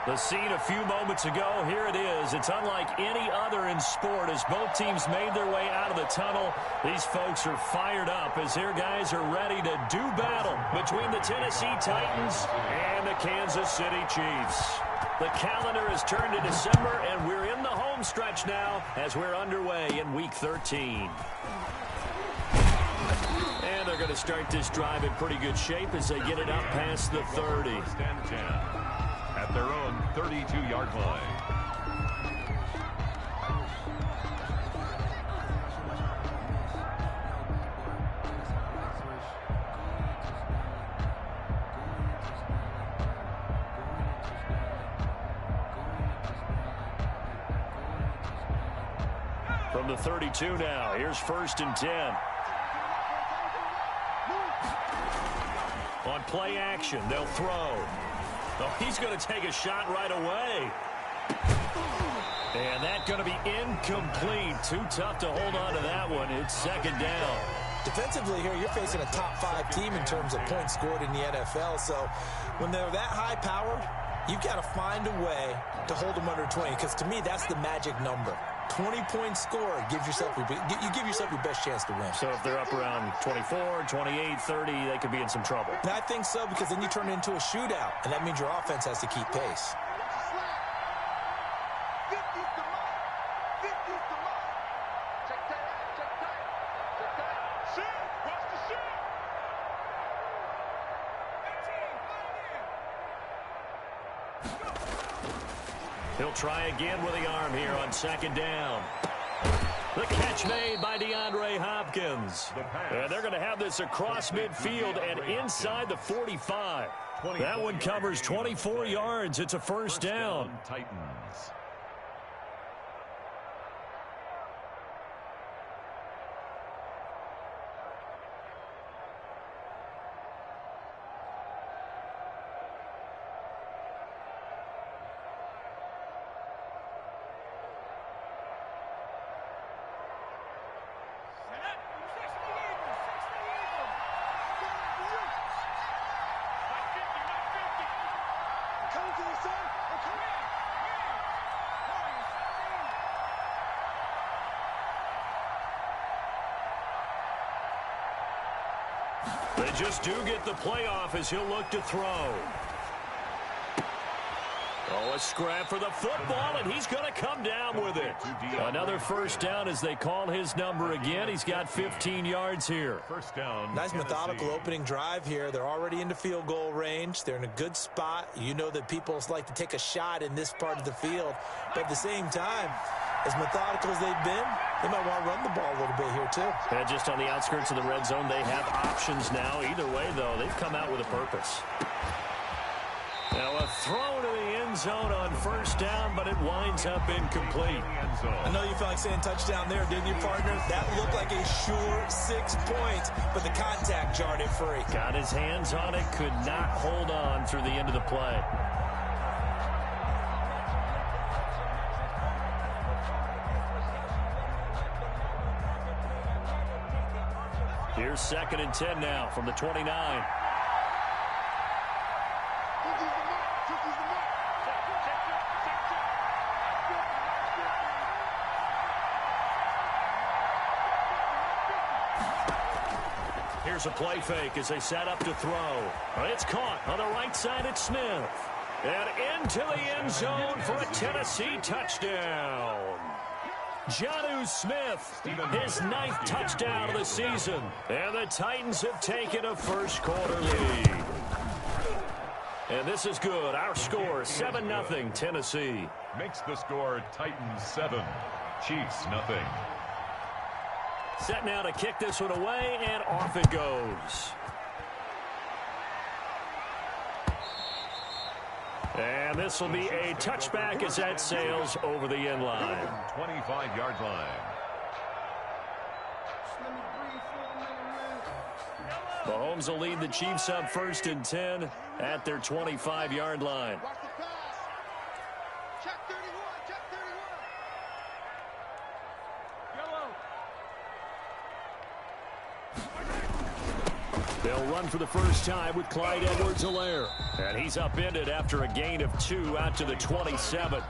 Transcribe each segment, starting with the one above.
The scene a few moments ago, here it is. It's unlike any other in sport as both teams made their way out of the tunnel. These folks are fired up as their guys are ready to do battle between the Tennessee Titans and the Kansas City Chiefs. The calendar has turned to December, and we're in the home stretch now as we're underway in Week 13. And they're going to start this drive in pretty good shape as they get it up past the 30. At their own 32-yard line. From the 32 now, here's 1st and 10. On play action, they'll throw. Oh, he's going to take a shot right away. And that's going to be incomplete. Too tough to hold on to that one. It's 2nd down. Defensively here, you're facing a top-5 team in terms of points scored in the NFL. So when they're that high-powered, you've got to find a way to hold them under 20. Because to me, that's the magic number. 20-point score gives yourself you give yourself your best chance to win. So if they're up around 24, 28, 30, they could be in some trouble. And I think so, because then you turn it into a shootout, and that means your offense has to keep pace. He'll try again with the arm here on 2nd down. The catch made by DeAndre Hopkins. And they're going to have this across midfield and inside the 45. That one covers 24 yards. It's a 1st down. Titans. They just do get the playoff as he'll look to throw. Oh, a scrap for the football, and he's going to come down with it. Another 1st down as they call his number again. He's got 15 yards here. 1st down. Nice methodical opening drive here. They're already into field goal range. They're in a good spot. You know that people like to take a shot in this part of the field. But at the same time, as methodical as they've been, they might want to run the ball a little bit here too. And just on the outskirts of the red zone, they have options now. Either way, though, they've come out with a purpose. Now a throw to the end zone on 1st down, but it winds up incomplete. I know you felt like saying touchdown there, didn't you, partner? That looked like a sure 6 points, but the contact jarred it free. Got his hands on it, could not hold on through the end of the play. Here's 2nd and 10 now from the 29. Here's a play fake as they set up to throw. It's caught on the right side at Smith. And into the end zone for a Tennessee touchdown. Jonnu Smith, his 9th touchdown of the season. And the Titans have taken a 1st quarter lead. And this is good. Our score, 7-0 Tennessee. Makes the score Titans 7, Chiefs 0. Set now to kick this one away, and off it goes. And this will be a touchback as that sails over the end line. 25-yard line. Mahomes will lead the Chiefs up 1st and 10 at their 25-yard line. They'll run for the first time with Clyde Edwards-Helaire. And he's upended after a gain of 2 out to the 27.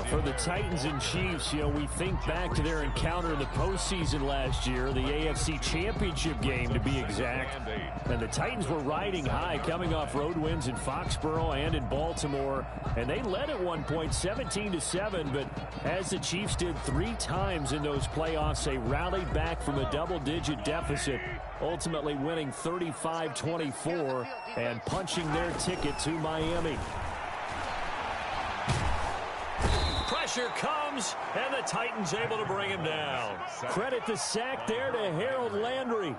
For the Titans and Chiefs, we think back to their encounter in the postseason last year, the AFC Championship game to be exact. And the Titans were riding high, coming off road wins in Foxborough and in Baltimore. And they led at one point 17-7, but as the Chiefs did 3 times in those playoffs, they rallied back from a double-digit deficit, ultimately winning 35-24 and punching their ticket to Miami. Pressure comes, and the Titans able to bring him down. Credit the sack there to Harold Landry.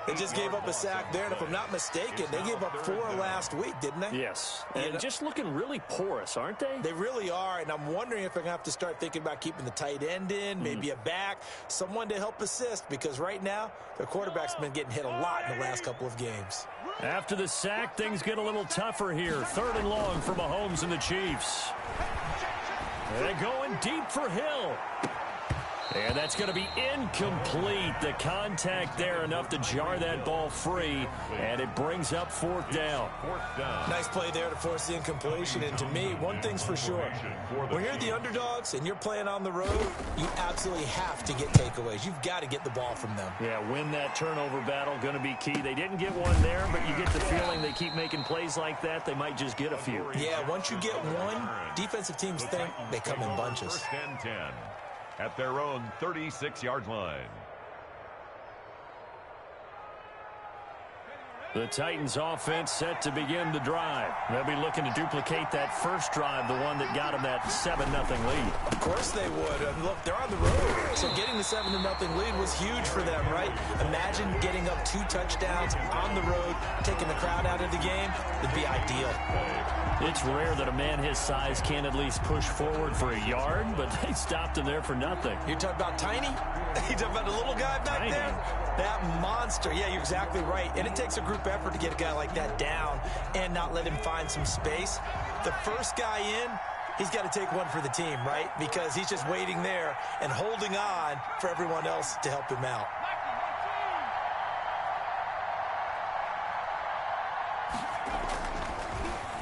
They just gave up a sack there, and if I'm not mistaken, they gave up 4 last week, didn't they? Yes, and just looking really porous, aren't they? They really are, and I'm wondering if they're going to have to start thinking about keeping the tight end in, maybe a back, someone to help assist, because right now, their quarterback's been getting hit a lot in the last couple of games. After the sack, things get a little tougher here. 3rd and long for Mahomes and the Chiefs. They're going deep for Hill. And that's going to be incomplete. The contact there enough to jar that ball free, and it brings up 4th down. Nice play there to force the incompletion, and to me, one thing's for sure. When you're the underdogs and you're playing on the road, you absolutely have to get takeaways. You've got to get the ball from them. Yeah, win that turnover battle, going to be key. They didn't get one there, but you get the feeling they keep making plays like that, they might just get a few. Yeah, once you get one, defensive teams think they come in bunches. 1st and 10. At their own 36-yard line. The Titans offense set to begin the drive. They'll be looking to duplicate that first drive, the one that got them that 7-0 lead. Of course they would. Look, they're on the road, so getting the 7-0 lead was huge for them, right? Imagine getting up 2 touchdowns on the road, taking the crowd out of the game. It'd be ideal. It's rare that a man his size can at least push forward for a yard, but they stopped him there for nothing. You're talking about Tiny? You're talking about the little guy back there? That monster. Yeah, you're exactly right. And it takes a group effort to get a guy like that down and not let him find some space. The first guy in, he's got to take one for the team, right? Because he's just waiting there and holding on for everyone else to help him out.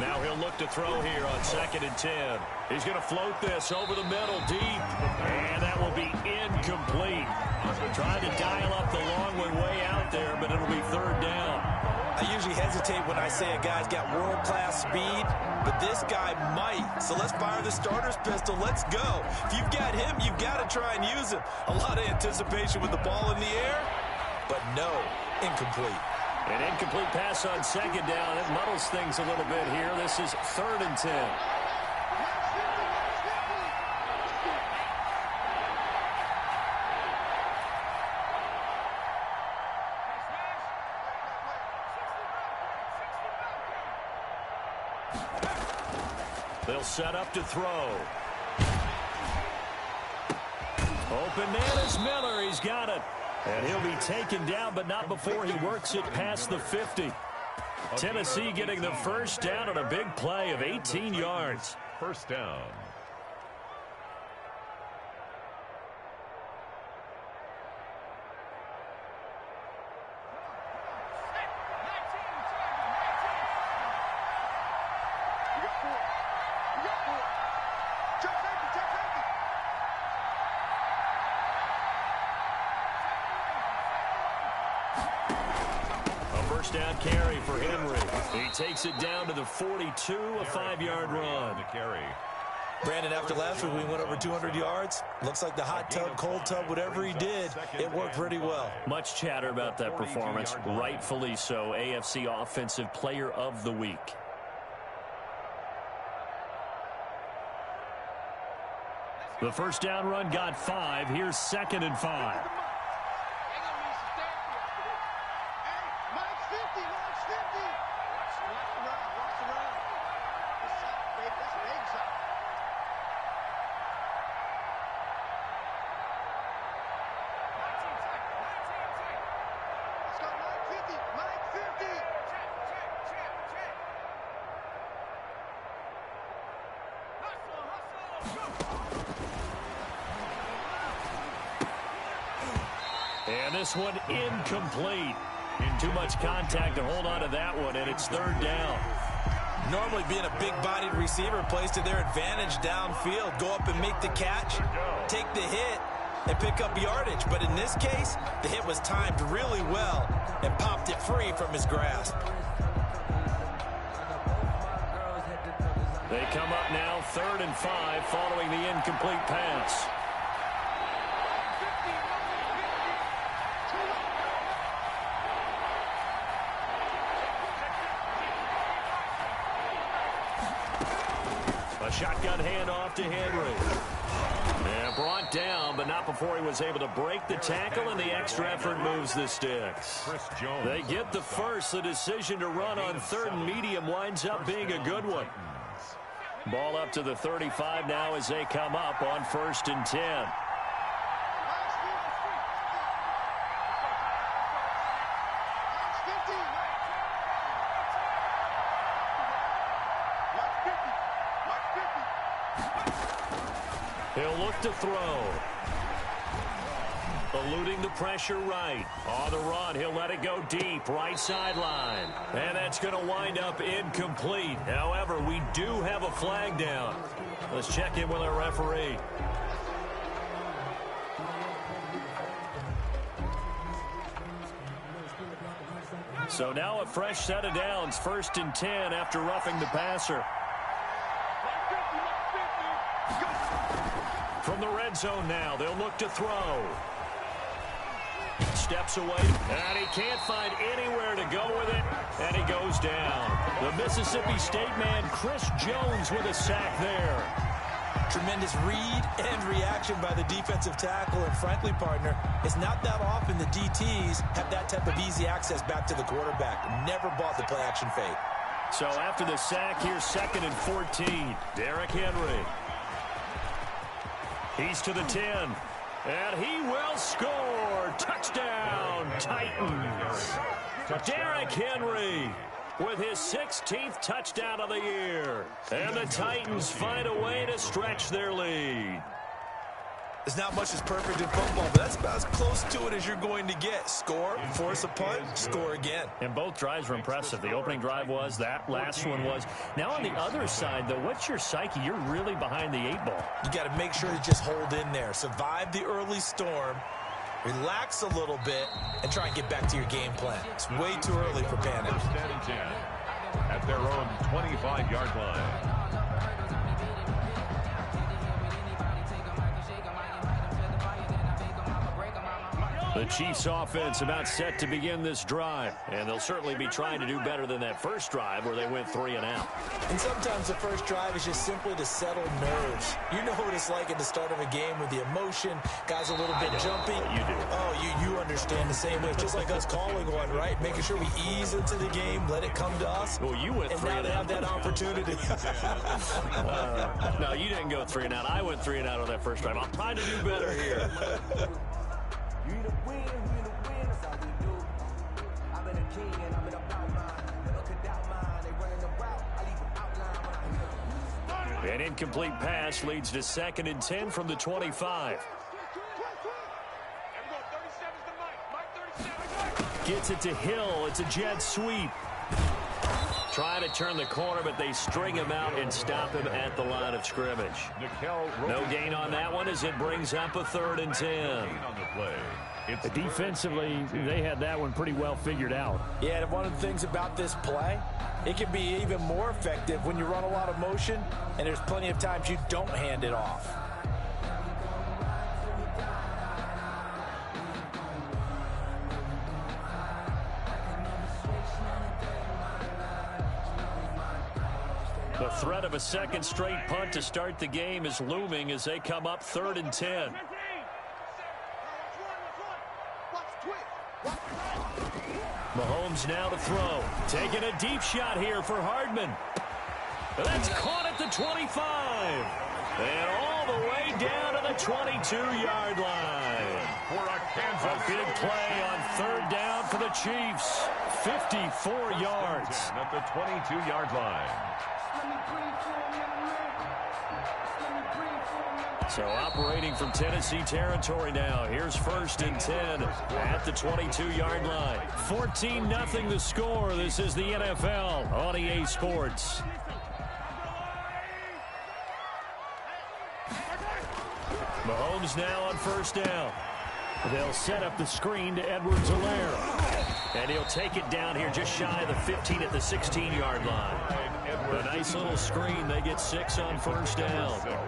Now he'll look to throw here on 2nd and 10. He's going to float this over the middle deep, and that will be incomplete. Trying to dial up the long one way out there, but it'll be 3rd down. I usually hesitate when I say a guy's got world-class speed, but this guy might. So let's fire the starter's pistol. Let's go. If you've got him, you've got to try and use him. A lot of anticipation with the ball in the air, but no, incomplete. An incomplete pass on 2nd down. It muddles things a little bit here. This is 3rd and 10. They'll set up to throw. Open man is Miller. He's got it. And he'll be taken down, but not before he works it past the 50. Tennessee getting the first down on a big play of 18 yards. 1st down. Down carry for Henry. He takes it down to the 42, a 5-yard run. To carry. Brandon, after last week, we went over 200 yards. Looks like the hot tub, cold tub, whatever he did, it worked pretty well. Much chatter about that performance, rightfully so. AFC Offensive Player of the Week. The first down run got 5. Here's 2nd and 5. And this one incomplete. Too much contact to hold on to that one, and it's third down. Normally being a big-bodied receiver plays to their advantage downfield. Go up and make the catch, take the hit, and pick up yardage. But in this case, the hit was timed really well and popped it free from his grasp. They come up now 3rd and 5 following the incomplete pass. A shotgun handoff to Henry. And brought down, but not before he was able to break the tackle, and the extra effort moves the sticks. They get the first. The decision to run on 3rd and medium winds up being a good one. Ball up to the 35 now as they come up on 1st and 10. He'll look to throw. Eluding the pressure right. On the run, he'll let it go deep, right sideline. And that's going to wind up incomplete. However, we do have a flag down. Let's check in with our referee. So now a fresh set of downs, 1st and 10 after roughing the passer. From the red zone now, they'll look to throw. Steps away, and he can't find anywhere to go with it, and he goes down. The Mississippi State man, Chris Jones, with a sack there. Tremendous read and reaction by the defensive tackle, and frankly, partner, it's not that often the DTs have that type of easy access back to the quarterback. Never bought the play-action fake. So after the sack, here's 2nd and 14. Derrick Henry. He's to the 10, and he will score. Touchdown, Titans. Derrick Henry with his 16th touchdown of the year. And the Titans find a way to stretch their lead. There's not much that's perfect in football, but that's about as close to it as you're going to get. Score, force a punt, score again. And both drives were impressive. The opening drive was, that last one was. Now on the other side, though, what's your psyche? You're really behind the 8 ball. You got to make sure to just hold in there. Survive the early storm, relax a little bit, and try and get back to your game plan. It's way too early for panic. 1st and 10 at their own 25-yard line. The Chiefs offense about set to begin this drive, and they'll certainly be trying to do better than that first drive where they went 3 and out. And sometimes the first drive is just simply to settle nerves. You know what it's like at the start of a game with the emotion, guys a little bit jumpy. You do. Oh, you understand the same way, just like us calling one, right? Making sure we ease into the game, let it come to us. Well, you went 3 and out. And now they have that opportunity. No, you didn't go 3 and out. I went 3 and out on that first drive. I'll try to do better here. An incomplete pass leads to 2nd and 10 from the 25. Gets it to Hill. It's a jet sweep. Trying to turn the corner, but they string him out and stop him at the line of scrimmage. No gain on that one as it brings up a 3rd and 10. Defensively, they had that one pretty well figured out. Yeah, and one of the things about this play, it can be even more effective when you run a lot of motion, and there's plenty of times you don't hand it off. The threat of a second straight punt to start the game is looming as they come up 3rd and 10. Mahomes now to throw. Taking a deep shot here for Hardman. That's caught at the 25. And all the way down to the 22-yard line. A big play on 3rd down for the Chiefs. 54 yards. At the 22-yard line. So operating from Tennessee territory now. Here's 1st and 10 at the 22-yard line. 14-0 the score. This is the NFL on EA Sports. Mahomes now on 1st down. They'll set up the screen to Edwards-Helaire. And he'll take it down here just shy of the 15 at the 16-yard line. A nice little screen. They get 6 on 1st down.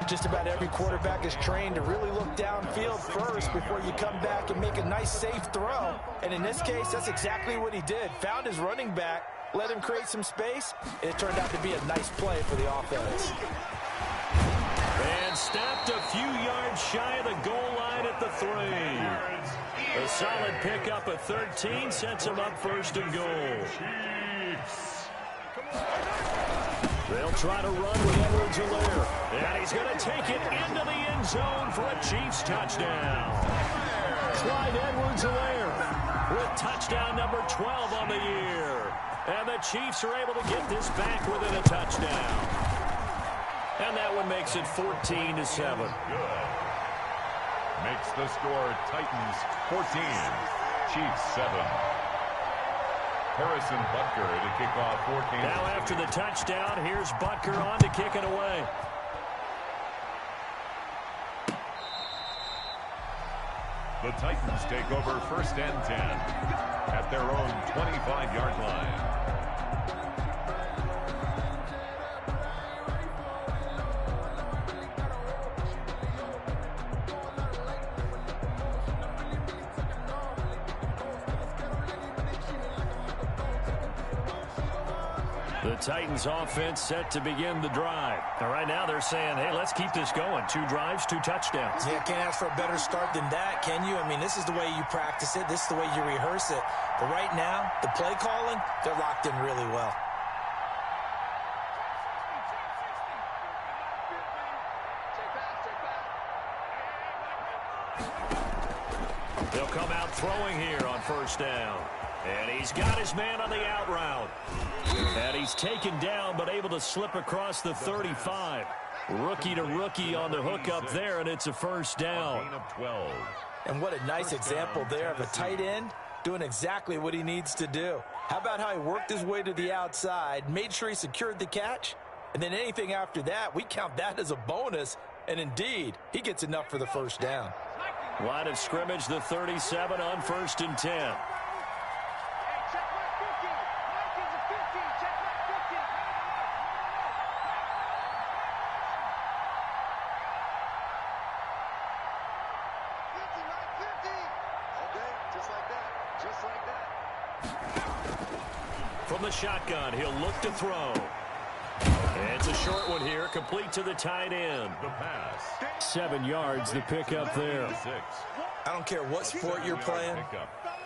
Just about every quarterback is trained to really look downfield first before you come back and make a nice, safe throw. And in this case, that's exactly what he did. Found his running back, let him create some space, and it turned out to be a nice play for the offense. And stopped a few yards shy of the goal line at the 3. A solid pickup of 13 sets him up 1st and goal. They'll try to run with Edwards-Helaire. And he's going to take it into the end zone for a Chiefs touchdown. Clyde Edwards-Helaire with touchdown number 12 on the year. And the Chiefs are able to get this back within a touchdown. And that one makes it 14-7. Good. Makes the score Titans 14, Chiefs 7. Harrison Butker to kick off for Kansas Now after the touchdown, here's Butker on to kick it away. The Titans take over 1st and 10 at their own 25-yard line. The Titans offense set to begin the drive. And right now they're saying, hey, let's keep this going. 2 drives, 2 touchdowns. Yeah, can't ask for a better start than that, can you? I mean, this is the way you practice it. This is the way you rehearse it. But right now, the play calling, they're locked in really well. They'll come out throwing here on 1st down. And he's got his man on the out route. And he's taken down, but able to slip across the 35. Rookie to rookie on the hook up there, and it's a 1st down. Gain of 12. And what a nice example there of a tight end doing exactly what he needs to do. How about how he worked his way to the outside, made sure he secured the catch, and then anything after that, we count that as a bonus. And indeed, he gets enough for the 1st down. Line of scrimmage, the 37 on 1st and 10. From the shotgun, he'll look to throw. It's a short one here, complete to the tight end. The pass. 7 yards, the pickup there. 6. I don't care what sport you're playing.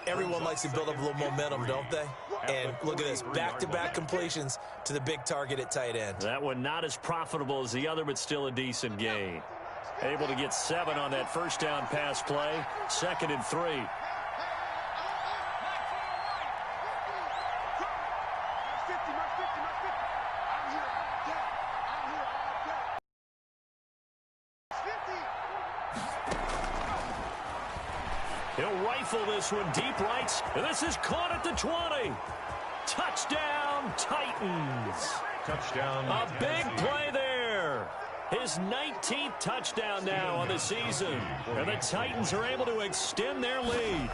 Everyone likes to build up a little momentum, don't they? And look at this, back-to-back completions to the big target at tight end. That one not as profitable as the other, but still a decent gain. Able to get 7 on that 1st down pass play. 2nd and 3. He'll rifle this one deep right, and this is caught at the 20. Touchdown, Titans. Touchdown. A big play there. His 19th touchdown now on the season. And the Titans are able to extend their lead.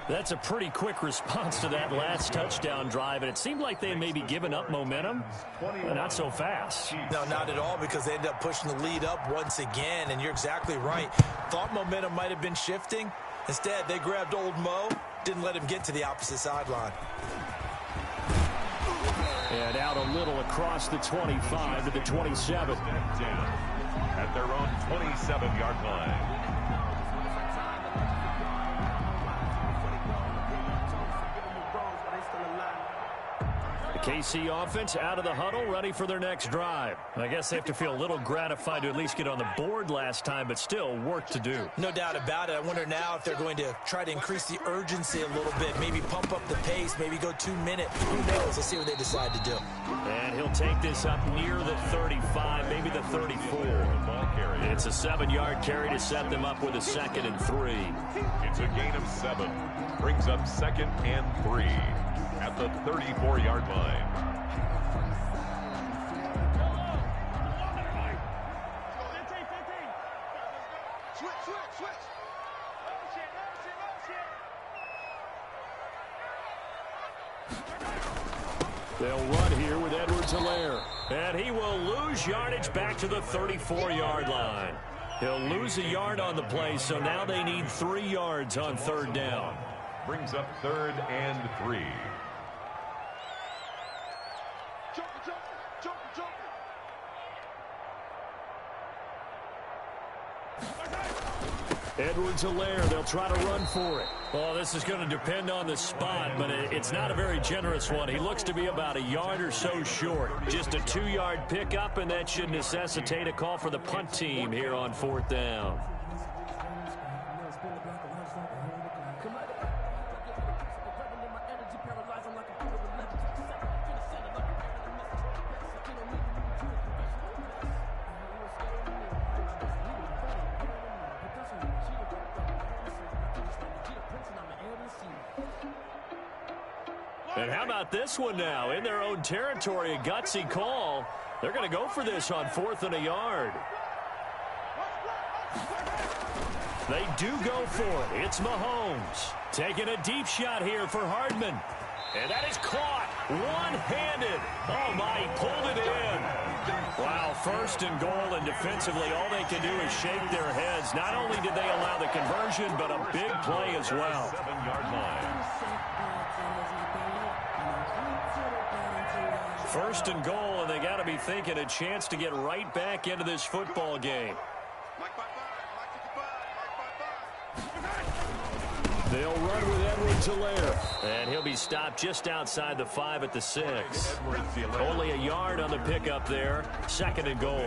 That's a pretty quick response to that last touchdown drive, and it seemed like they had maybe given up momentum, but not so fast. No, not at all, because they end up pushing the lead up once again, and you're exactly right. Thought momentum might have been shifting. Instead, they grabbed old Mo, didn't let him get to the opposite sideline. And out a little across the 25 to the 27. At their own 27-yard line. KC offense out of the huddle, ready for their next drive. I guess they have to feel a little gratified to at least get on the board last time, but still work to do. No doubt about it. I wonder now if they're going to try to increase the urgency a little bit, maybe pump up the pace, maybe go 2 minutes. Who knows? Let's see what they decide to do. And he'll take this up near the 35, maybe the 34. It's a 7-yard carry to set them up with a 2nd and 3. It's a gain of 7. Brings up 2nd and 3 at the 34-yard line. They'll run here with Edwards-Helaire. And he will lose yardage back to the 34-yard line. He'll lose a yard on the play, so now they need 3 yards on 3rd down. Brings up 3rd and 3. Edwards-Helaire, they'll try to run for it. Well, this is going to depend on the spot, but it's not a very generous one. He looks to be about a yard or so short. Just a 2-yard pickup, and that should necessitate a call for the punt team here on 4th down. And how about this one now? In their own territory, a gutsy call. They're going to go for this on 4th and a yard. They do go for it. It's Mahomes taking a deep shot here for Hardman. And that is caught one-handed. Oh, my, he pulled it in. Wow, 1st and goal, and defensively all they can do is shake their heads. Not only did they allow the conversion, but a big play as well. 7-yard line. 1st and goal, and they got to be thinking a chance to get right back into this football game. They'll run with Edwards-Helaire, and he'll be stopped just outside the 5 at the 6. Only a yard on the pickup there. 2nd and goal.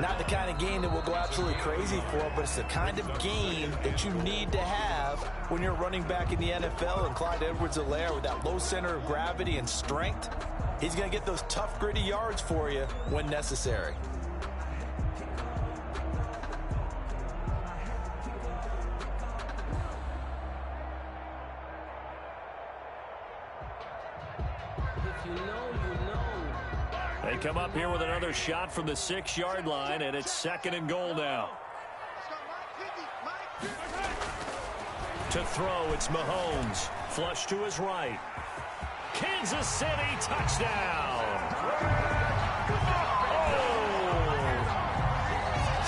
Not the kind of game that we'll go absolutely crazy for, but it's the kind of game that you need to have when you're running back in the NFL. And Clyde Edwards-Helaire, with that low center of gravity and strength, he's going to get those tough, gritty yards for you when necessary. They come up here with another shot from the 6-yard line, and it's 2nd and goal now. To throw, it's Mahomes. Flush to his right. Kansas City touchdown.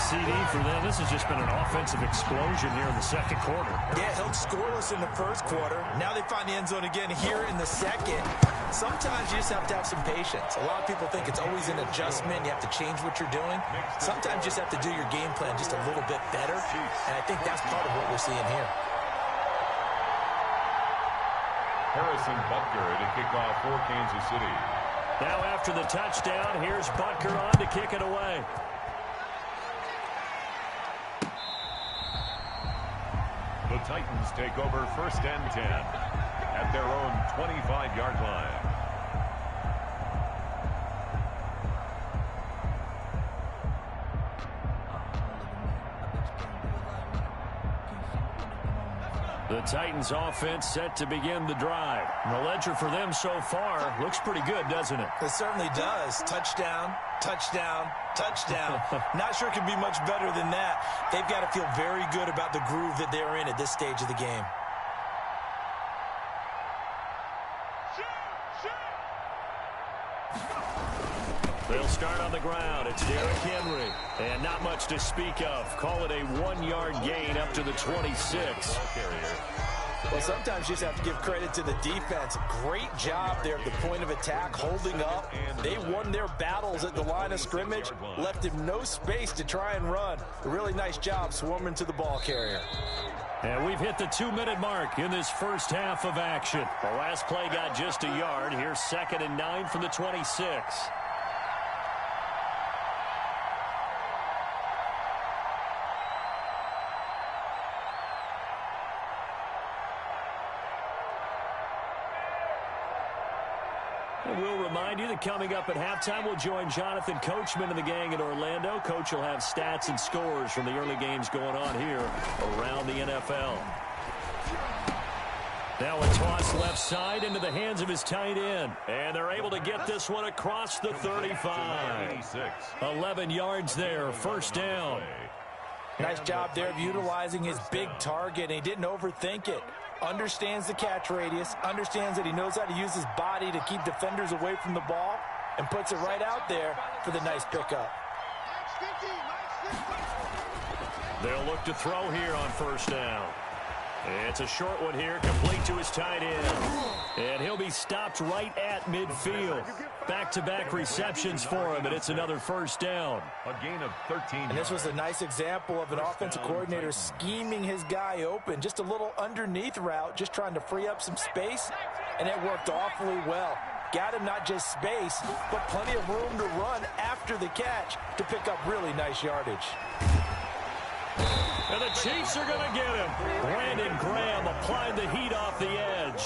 CD for them. This has just been an offensive explosion here in the 2nd quarter. Yeah, held scoreless in the 1st quarter. Now they find the end zone again here in the 2nd. Sometimes you just have to have some patience. A lot of people think it's always an adjustment. You have to change what you're doing. Sometimes you just have to do your game plan just a little bit better. And I think that's part of what we're seeing here. Harrison Butker to kick off for Kansas City. Now after the touchdown, here's Butker on to kick it away. The Titans take over 1st and 10 at their own 25-yard line. The Titans offense set to begin the drive. And the ledger for them so far looks pretty good, doesn't it? It certainly does. Touchdown, touchdown, touchdown. Not sure it can be much better than that. They've got to feel very good about the groove that they're in at this stage of the game. They'll start on the ground. It's Derrick Henry. And not much to speak of. Call it a 1-yard gain up to the 26. Well, sometimes you just have to give credit to the defense. Great job there at the point of attack, holding up. They won their battles at the line of scrimmage, left him no space to try and run. A really nice job swarming to the ball carrier. And we've hit the 2-minute mark in this first half of action. The last play got just a yard. Here's 2nd and 9 from the 26. We'll remind you that coming up at halftime, we'll join Jonathan Coachman and the gang in Orlando. Coach will have stats and scores from the early games going on here around the NFL. Now a toss left side into the hands of his tight end. And they're able to get this one across the 35. 11 yards there, first down. Nice job there of utilizing his big target, and he didn't overthink it. Understands the catch radius, understands that he knows how to use his body to keep defenders away from the ball, and puts it right out there for the nice pickup. They'll look to throw here on first down. It's a short one here, complete to his tight end. And he'll be stopped right at midfield. Back-to-back receptions for him, and it's another first down. A gain of 13. And this was a nice example of an offensive coordinator scheming his guy open. Just a little underneath route, just trying to free up some space, and it worked awfully well. Got him not just space, but plenty of room to run after the catch to pick up really nice yardage. And the Chiefs are going to get him. Brandon Graham applied the heat off the edge.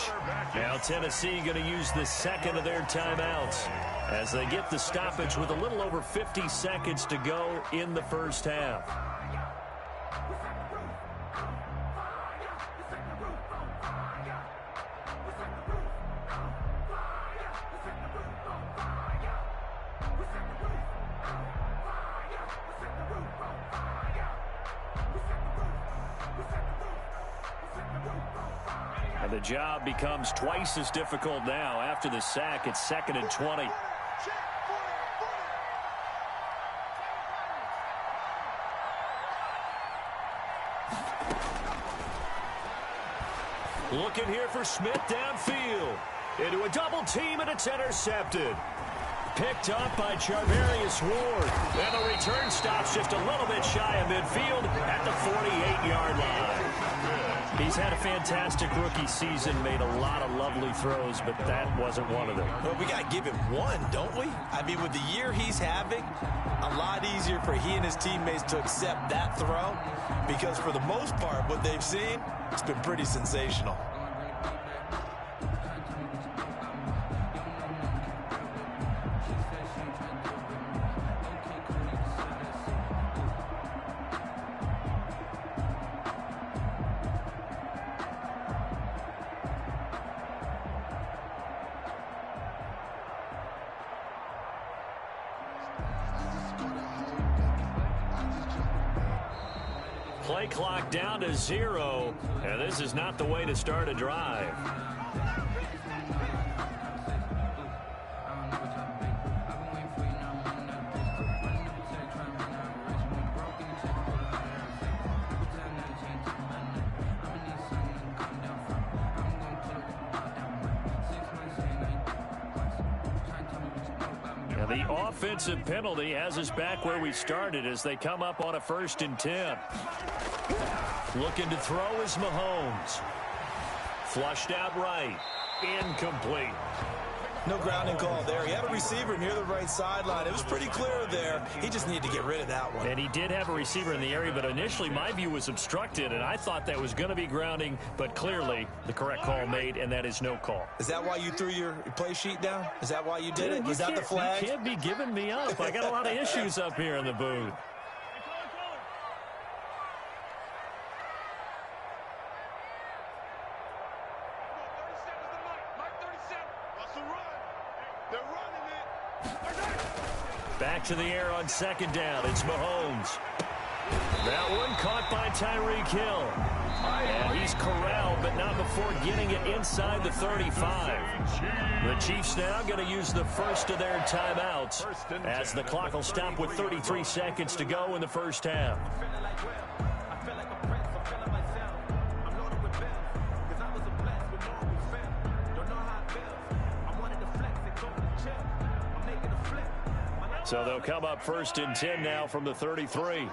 Now Tennessee going to use the second of their timeouts as they get the stoppage with a little over 50 seconds to go in the first half. And the job becomes twice as difficult now after the sack. It's 2nd and 20. Looking here for Smith downfield. Into a double team, and it's intercepted. Picked up by Charvarius Ward. And the return stops just a little bit shy of midfield at the 48-yard line. He's had a fantastic rookie season, made a lot of lovely throws, but that wasn't one of them. Well, we got to give him one, don't we? I mean, with the year he's having, a lot easier for he and his teammates to accept that throw, because for the most part, what they've seen, it's been pretty sensational. Play clock down to 0, and this is not the way to start a drive. Now the offensive penalty has us back where we started as they come up on a 1st and 10. Looking to throw is Mahomes. Flushed out right. Incomplete. No grounding call there. He had a receiver near the right sideline. It was pretty clear there. He just needed to get rid of that one. And he did have a receiver in the area, but initially my view was obstructed, and I thought that was going to be grounding, but clearly the correct call made, and that is no call. Is that why you threw your play sheet down? Is that why you did it? Was that the flag? You can't be giving me up. I got a lot of issues up here in the booth. Back to the air on 2nd down. It's Mahomes. That one caught by Tyreek Hill. And he's corralled, but not before getting it inside the 35. The Chiefs now going to use the first of their timeouts as the clock will stop with 33 seconds to go in the first half. So they'll come up 1st and 10 now from the 33.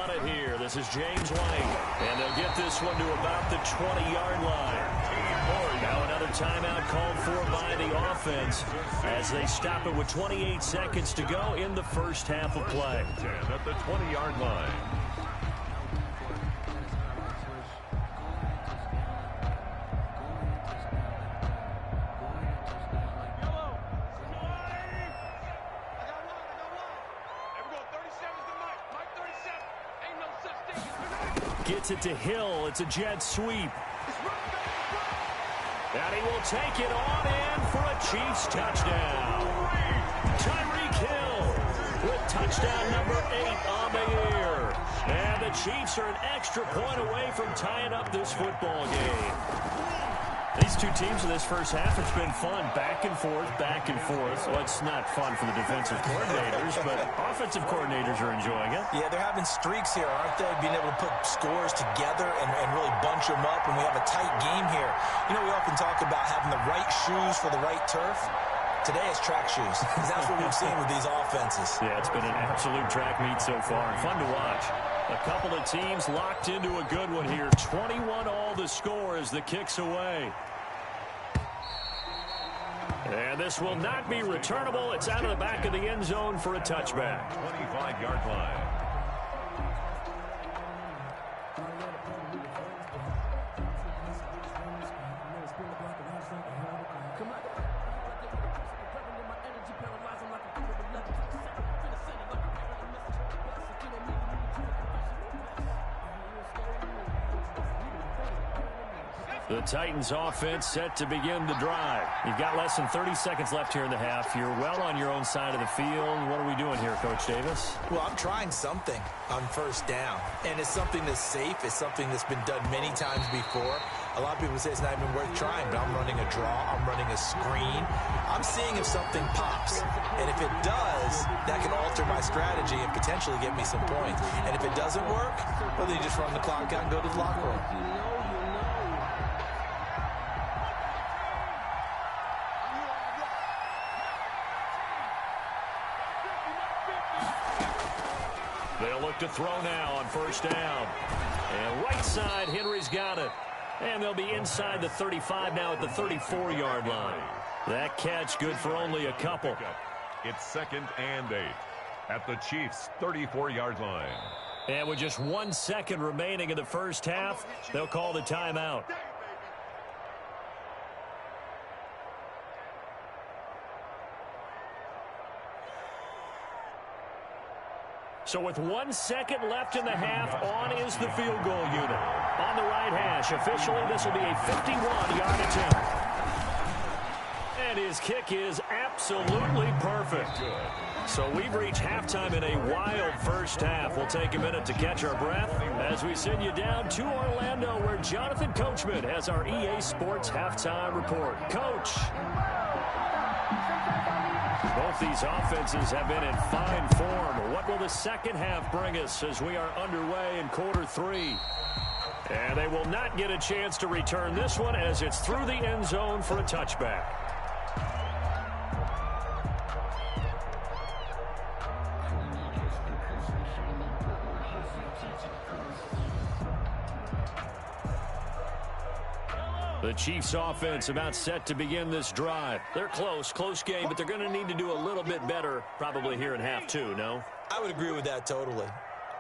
on it here. This is James White. And they'll get this one to about the 20-yard line. Now another timeout called for by the offense as they stop it with 28 seconds to go in the first half of play. At the 20-yard line. Gets it to Hill. It's a jet sweep. And he will take it on in for a Chiefs touchdown. Tyreek Hill with touchdown number 8 on the year. And the Chiefs are an extra point away from tying up this football game. These two teams in this first half, it's been fun. Back and forth, back and forth. Well, it's not fun for the defensive coordinators, but offensive coordinators are enjoying it. Yeah, they're having streaks here, aren't they? Being able to put scores together and really bunch them up, and we have a tight game here. You know, we often talk about having the right shoes for the right turf. Today it's track shoes, because that's what we've seen with these offenses. Yeah, it's been an absolute track meet so far, and fun to watch. A couple of teams locked into a good one here. 21 all the score as the kick's away. And this will not be returnable. It's out of the back of the end zone for a touchback. 25-yard line. The Titans offense set to begin the drive. You've got less than 30 seconds left here in the half. You're well on your own side of the field. What are we doing here, Coach Davis? Well, I'm trying something on first down, and it's something that's safe. It's something that's been done many times before. A lot of people say it's not even worth trying, but I'm running a draw. I'm running a screen. I'm seeing if something pops, and if it does, that can alter my strategy and potentially get me some points. And if it doesn't work, well, then you just run the clock out and go to the locker room. They'll look to throw now on first down. And right side, Henry's got it. And they'll be inside the 35 now at the 34-yard line. That catch good for only a couple. It's 2nd and 8 at the Chiefs' 34-yard line. And with just 1 second remaining in the first half, they'll call the timeout. So with 1 second left in the half, on is the field goal unit. On the right hash, officially this will be a 51-yard attempt. And his kick is absolutely perfect. So we've reached halftime in a wild first half. We'll take a minute to catch our breath as we send you down to Orlando, where Jonathan Coachman has our EA Sports halftime report. Coach. Both these offenses have been in fine form. What will the second half bring us as we are underway in quarter 3? And they will not get a chance to return this one as it's through the end zone for a touchback. The Chiefs offense about set to begin this drive. They're close game, but they're going to need to do a little bit better probably here in half 2, no? I would agree with that totally.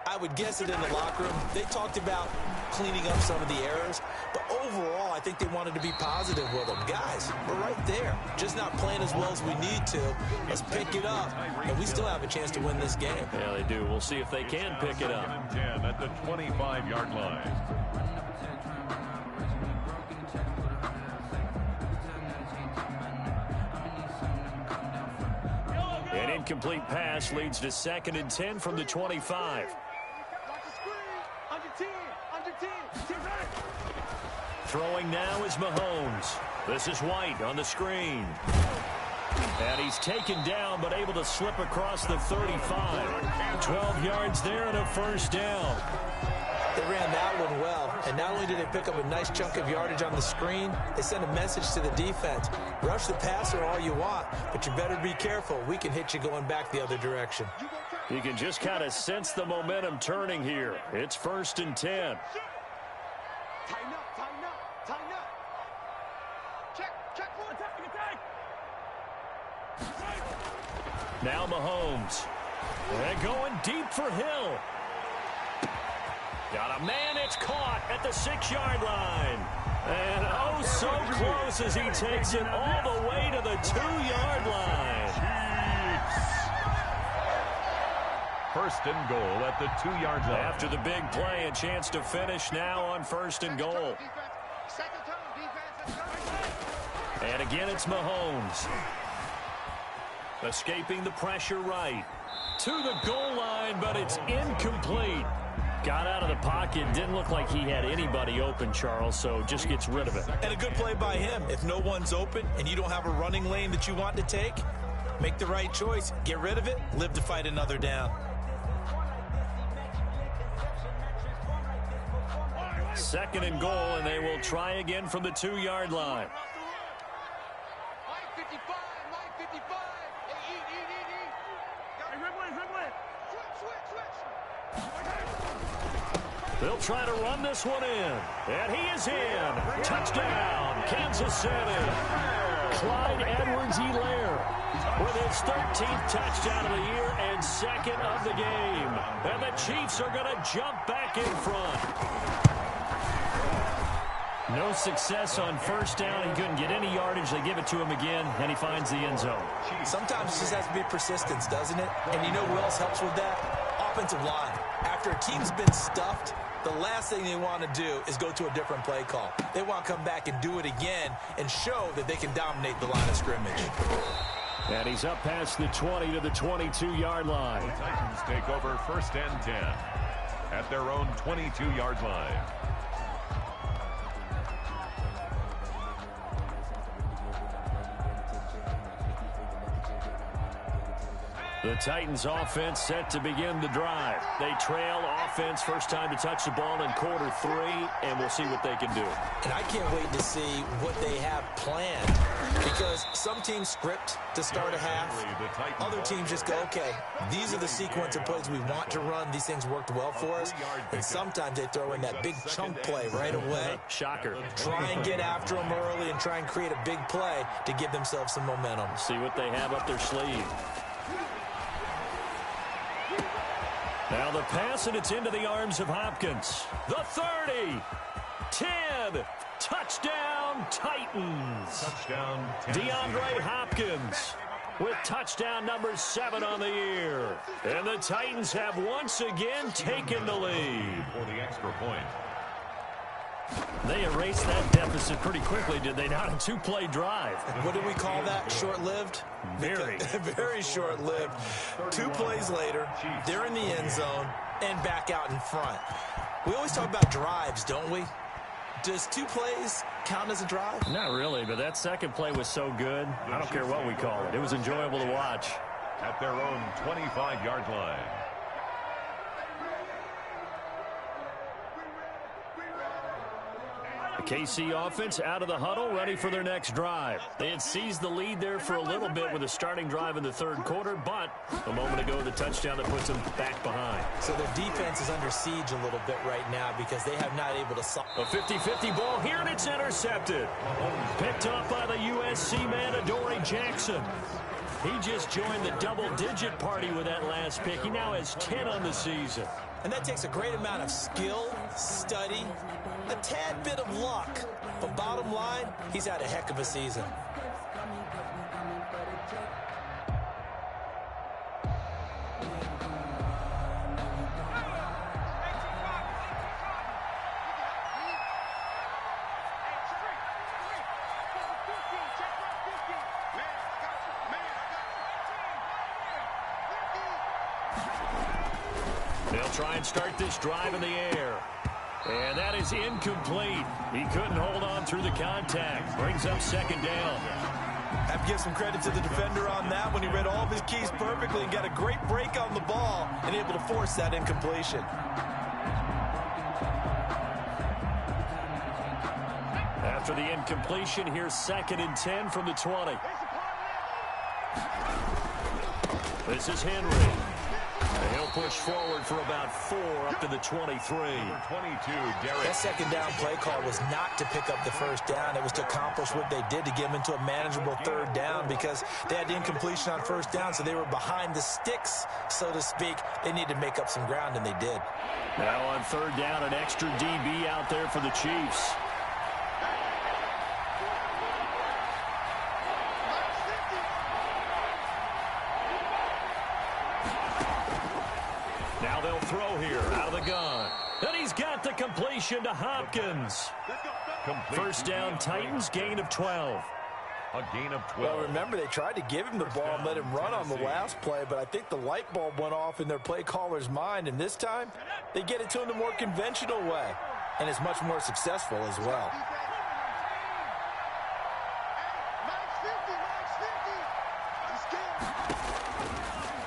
I would guess it in the locker room. They talked about cleaning up some of the errors, but overall I think they wanted to be positive with them. Guys, we're right there. Just not playing as well as we need to. Let's pick it up, and we still have a chance to win this game. Yeah, they do. We'll see if they can pick it up. 10 at the 25-yard line. An incomplete pass leads to 2nd and 10 from the 25. Throwing now is Mahomes. This is White on the screen. And he's taken down but able to slip across the 35. 12 yards there and a first down. They ran that one well, and not only did they pick up a nice chunk of yardage on the screen, they sent a message to the defense. Rush the passer all you want, but you better be careful. We can hit you going back the other direction. You can just kind of sense the momentum turning here. It's 1st and 10. Tighten up, tighten up, tighten up. Check, attack. Now Mahomes. And going deep for Hill. Got a man, it's caught at the 6-yard line. And oh, so close as he takes it all the way to the 2-yard line. First and goal at the 2-yard line. After the big play, a chance to finish now on 1st and goal. And again, it's Mahomes. Escaping the pressure right. To the goal line, but it's incomplete. Got out of the pocket. Didn't look like he had anybody open, Charles, so just gets rid of it. And a good play by him. If no one's open and you don't have a running lane that you want to take, make the right choice. Get rid of it. Live to fight another down. 2nd and goal, and they will try again from the 2-yard line. They'll try to run this one in. And he is in. Touchdown, Kansas City. Clyde Edwards-Helaire with his 13th touchdown of the year and 2nd of the game. And the Chiefs are going to jump back in front. No success on 1st down. He couldn't get any yardage. They give it to him again, and he finds the end zone. Sometimes it just has to be persistence, doesn't it? And you know who else helps with that? Offensive line. After a team's been stuffed, the last thing they want to do is go to a different play call. They want to come back and do it again and show that they can dominate the line of scrimmage. And he's up past the 20 to the 22-yard line. The Titans take over 1st and 10 at their own 22-yard line. The Titans offense set to begin the drive. They trail offense, first time to touch the ball in Q3, and we'll see what they can do. And I can't wait to see what they have planned, because some teams script to start a half. Other teams just go, okay, these are the sequence of plays we want to run. These things worked well for us. And sometimes they throw in that big chunk play right away. Shocker. Try and get after them early and try and create a big play to give themselves some momentum. See what they have up their sleeve. Now the pass, and it's into the arms of Hopkins. The 30, 10, touchdown Titans. Touchdown, DeAndre Hopkins with touchdown number 7 on the year. And the Titans have once again taken the lead. For the extra point. They erased that deficit pretty quickly, did they not? A two-play drive. What do we call that? Short-lived? Very. Very short-lived. 2 plays later, they're in the end zone and back out in front. We always talk about drives, don't we? Does 2 plays count as a drive? Not really, but that second play was so good. I don't care what we call it. It was enjoyable to watch. At their own 25-yard line. The KC offense out of the huddle, ready for their next drive. They had seized the lead there for a little bit with a starting drive in the 3rd quarter, but a moment ago, the touchdown that puts them back behind. So their defense is under siege a little bit right now because they have not able to solve. A 50-50 ball here, and it's intercepted. Picked up by the USC man, Adoree Jackson. He just joined the double-digit party with that last pick. He now has 10 on the season. And that takes a great amount of skill, study, a tad bit of luck. But bottom line, he's had a heck of a season. They'll try and start this drive in the air. And that is incomplete. He couldn't hold on through the contact. Brings up 2nd down. I have to give some credit to the defender on that when he read all of his keys perfectly and got a great break on the ball and able to force that incompletion. After the incompletion, here's 2nd and 10 from the 20. This is Henry. push forward for about 4 up to the 23. Number 22, Derek. That second down play call was not to pick up the first down. It was to accomplish what they did to get them into a manageable third down because they had incompletion on first down, so they were behind the sticks, so to speak. They needed to make up some ground, and they did. Now on third down, an extra DB out there for the Chiefs. Now they'll throw here out of the gun. And he's got the completion to Hopkins. First down, Titans, gain of 12. A gain of 12. Well, remember, they tried to give him the ball and let him run on the last play, but I think the light bulb went off in their play caller's mind, and this time they get it to him the more conventional way, and it's much more successful as well.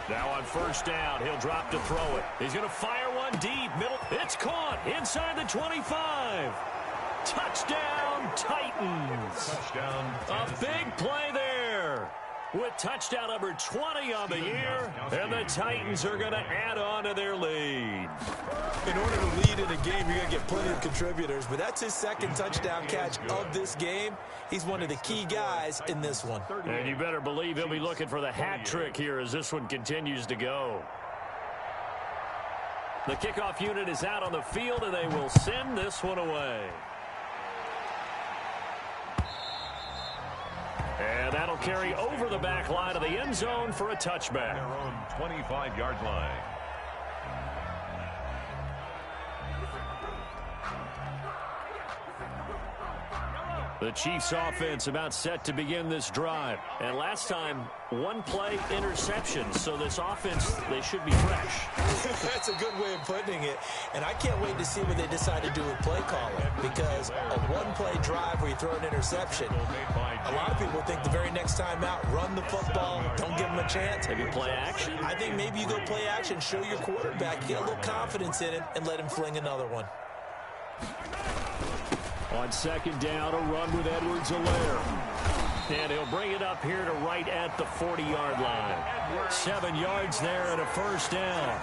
Now on first down, he'll drop to throw it. He's going to fire one deep, middle. It's caught inside the 25. Touchdown, Titans. Touchdown. A big play there with touchdown number 20 on the year, and the Titans are going to add on to their lead. In order to lead in a game, you're going to get plenty of contributors, but that's his second touchdown catch of this game. He's one of the key guys in this one. And you better believe he'll be looking for the hat trick here as this one continues to go. The kickoff unit is out on the field, and they will send this one away. And that'll carry over the back line of the end zone for a touchback. Their own 25-yard line. The Chiefs offense about set to begin this drive. And last time, one play interception. So this offense, they should be fresh. That's a good way of putting it. And I can't wait to see what they decide to do with play calling. Because a one-play drive where you throw an interception, a lot of people think the very next time out, run the football, don't give them a chance. Maybe play action? I think maybe you go play action, show your quarterback, get a little confidence in it, and let him fling another one. On second down, a run with Edwards-Helaire. And he'll bring it up here to right at the 40-yard line. 7 yards there and a first down.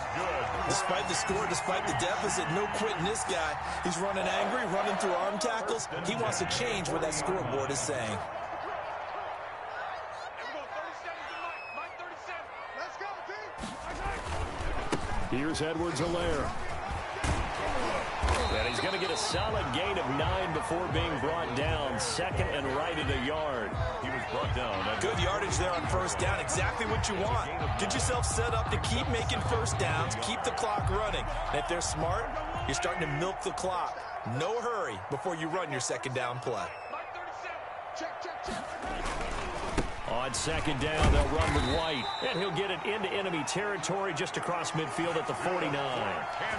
Despite the score, despite the deficit, no quitting this guy. He's running angry, running through arm tackles. He wants to change what that scoreboard is saying. Here's Edwards-Helaire. And he's going to get a solid gain of 9 before being brought down. Second and right at a yard. He was brought down. Good yardage there on first down. Exactly what you want. Get yourself set up to keep making first downs, keep the clock running. And if they're smart, you're starting to milk the clock. No hurry before you run your second down play. On second down, they'll run with White. And he'll get it into enemy territory just across midfield at the 49.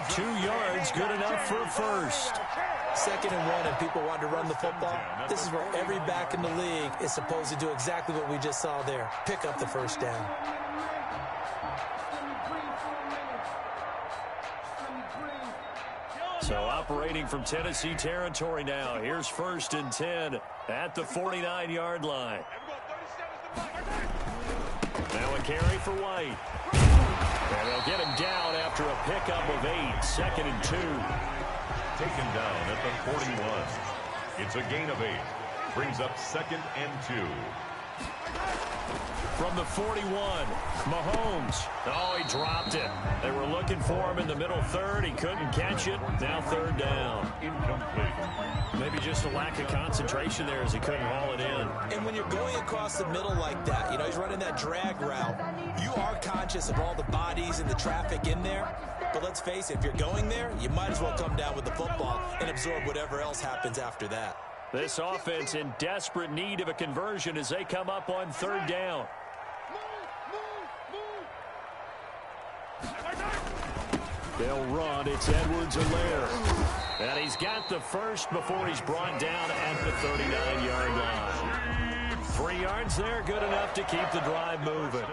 2 yards, good enough for a first. Second and 1, and people want to run the football. This is where every back in the league is supposed to do exactly what we just saw there. Pick up the first down. So operating from Tennessee territory now. Here's first and 10 at the 49-yard line. Now a carry for White. And they'll get him down after a pickup of 8. Second and 2. Taken down at the 41. It's a gain of 8. Brings up second and 2. From the 41, Mahomes. Oh, he dropped it. They were looking for him in the middle third. He couldn't catch it. Now third down. Incomplete. Maybe just a lack of concentration there as he couldn't haul it in. And when you're going across the middle like that, you know, he's running that drag route, you are conscious of all the bodies and the traffic in there. But let's face it, if you're going there, you might as well come down with the football and absorb whatever else happens after that. This offense in desperate need of a conversion as they come up on third down. They'll run. It's Edwards-Helaire. And he's got the first before he's brought down at the 39-yard line. 3 yards there, good enough to keep the drive moving.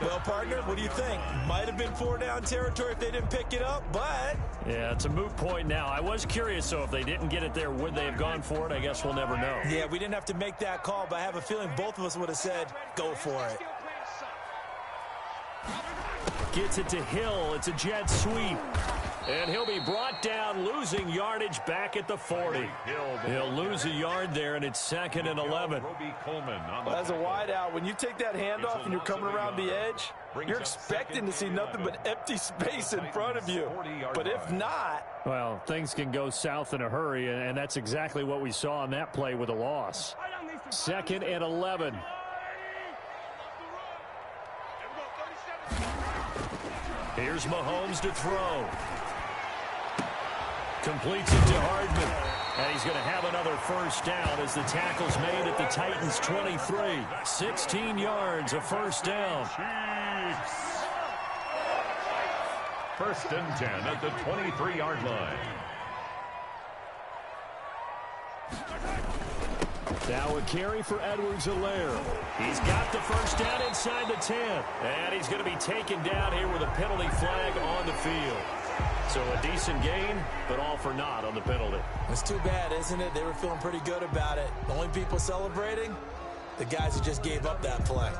Well, partner, what do you think? Might have been 4-down territory if they didn't pick it up, but... Yeah, it's a moot point now. I was curious, so if they didn't get it there, would they have gone for it? I guess we'll never know. Yeah, we didn't have to make that call, but I have a feeling both of us would have said, go for it. gets it to Hill. It's a jet sweep. And he'll be brought down, losing yardage back at the 40. He'll lose a yard there, and it's 2nd and 11. Well, as a wideout, when you take that handoff and you're coming around the edge, you're expecting to see nothing but empty space in front of you. But if not... Well, things can go south in a hurry, and that's exactly what we saw on that play with a loss. 2nd and 11. Here's Mahomes to throw. Completes it to Hardman. And he's going to have another first down as the tackle's made at the Titans' 23. 16 yards, a first down. First and 10 at the 23-yard line. Now a carry for Edwards-Helaire. He's got the first down inside the 10. And he's going to be taken down here with a penalty flag on the field. So a decent gain, but all for naught on the penalty. It's too bad, isn't it? They were feeling pretty good about it. The only people celebrating, the guys who just gave up that play.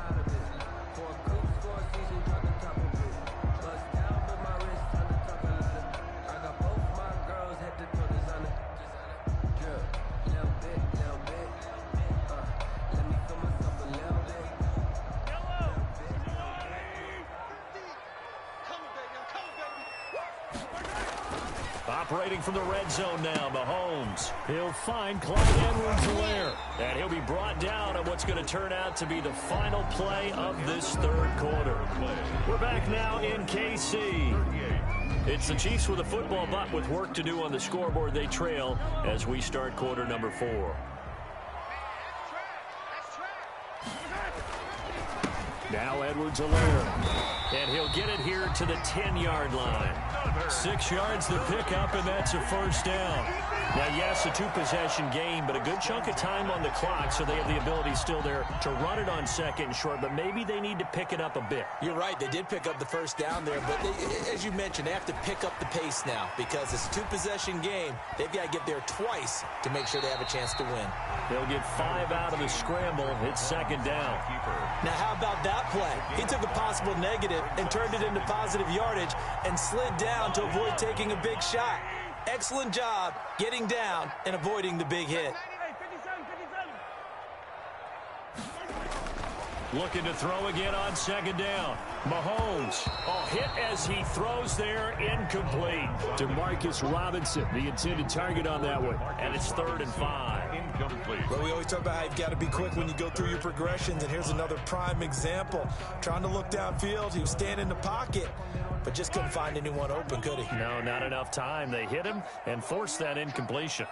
Operating from the red zone now, Mahomes. He'll find Clyde Edwards-Helaire. And he'll be brought down on what's going to turn out to be the final play of this third quarter. We're back now in KC. It's the Chiefs with a football, but with work to do on the scoreboard. They trail as we start quarter number 4. Now Edwards-Helaire. And he'll get it here to the 10-yard line. 6 yards to pick up, and that's a first down. Now, yes, a two-possession game, but a good chunk of time on the clock, so they have the ability still there to run it on 2nd and short, but maybe they need to pick it up a bit. You're right. They did pick up the first down there, but as you mentioned, they have to pick up the pace now because it's a two-possession game. They've got to get there twice to make sure they have a chance to win. They'll get 5 out of the scramble. It's 2nd down. Now, how about that play? He took a possible negative and turned it into positive yardage and slid down to avoid taking a big shot. Excellent job getting down and avoiding the big hit. Looking to throw again on 2nd down. Mahomes. Hit as he throws there, incomplete. Demarcus Robinson, the intended target on that one. And it's 3rd and 5. Incomplete. Well, we always talk about how you've got to be quick when you go through your progressions, and here's another prime example. Trying to look downfield, he was standing in the pocket, but just couldn't find anyone open, could he? No, not enough time. They hit him and forced that incompletion.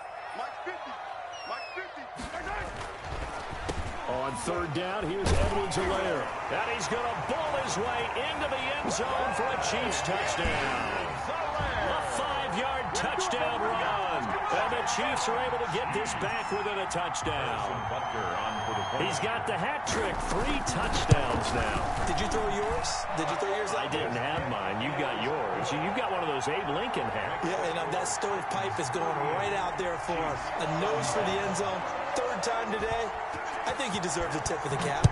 On 3rd down, here's Edwards-Helaire. And he's going to ball his way into the end zone for a Chiefs touchdown. A 5-yard touchdown run. And the Chiefs are able to get this back within a touchdown. He's got the hat trick, 3 touchdowns now. Did you throw yours? Did you throw yours out I didn't have mine. You've got yours. You've got one of those Abe Lincoln hats. Yeah, and that stovepipe is going right out there for a nose for the end zone. 3rd time today. I think he deserves a tip of the cap.